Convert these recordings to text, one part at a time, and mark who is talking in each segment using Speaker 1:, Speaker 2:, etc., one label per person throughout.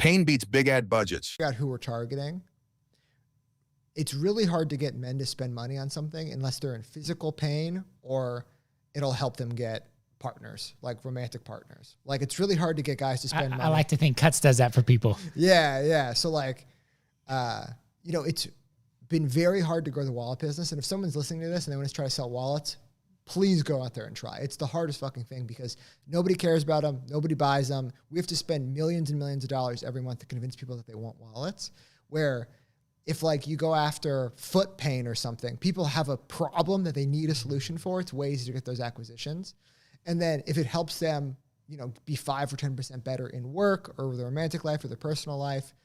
Speaker 1: Pain beats big ad budgets.
Speaker 2: Figure out who we're targeting. It's really hard to get men to spend money on something unless they're in physical pain or it'll help them get partners, like romantic partners. Like it's really hard to get guys to spend money.
Speaker 3: I like to think Cuts does that for people.
Speaker 2: Yeah. So like, it's been very hard to grow the wallet business. And if someone's listening to this and they want to try to sell wallets, please go out there and try. It's the hardest fucking thing because nobody cares about them. Nobody buys them. We have to spend millions and millions of dollars every month to convince people that they want wallets. Where if like you go after foot pain or something, people have a problem that they need a solution for. It's way easier to get those acquisitions. And then if it helps them, be 5 or 10% better in work or their romantic life or their personal life,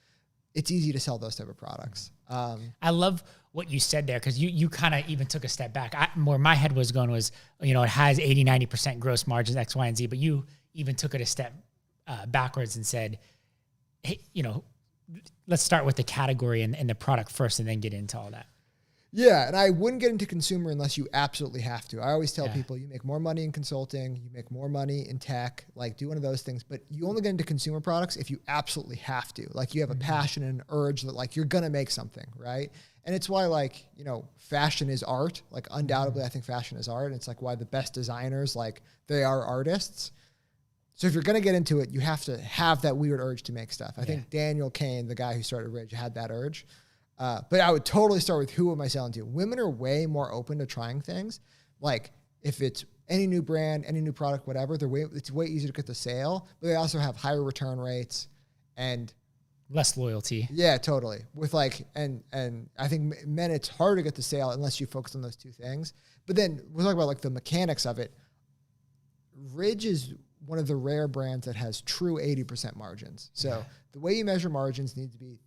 Speaker 2: it's easy to sell those type of products.
Speaker 3: I love what you said there because you kind of even took a step back. Where my head was going was, it has 80, 90% gross margins, X, Y, and Z, but you even took it a step backwards and said, hey, let's start with the category and the product first and then get into all that.
Speaker 2: Yeah, and I wouldn't get into consumer unless you absolutely have to. I always tell people you make more money in consulting, you make more money in tech, like do one of those things, but you only get into consumer products if you absolutely have to. Like you have a passion and an urge that like you're going to make something, right? And it's why like, fashion is art. Like undoubtedly I think fashion is art. And it's like why the best designers, like they are artists. So if you're going to get into it, you have to have that weird urge to make stuff. I think Daniel Kane, the guy who started Ridge, had that urge. But I would totally start with who am I selling to? Women are way more open to trying things. Like if it's any new brand, any new product, whatever, it's way easier to get the sale, but they also have higher return rates and
Speaker 3: less loyalty.
Speaker 2: Yeah, totally. With like, and I think men, it's hard to get the sale unless you focus on those two things. But then we'll talk about like the mechanics of it. Ridge is one of the rare brands that has true 80% margins. So the way you measure margins needs to be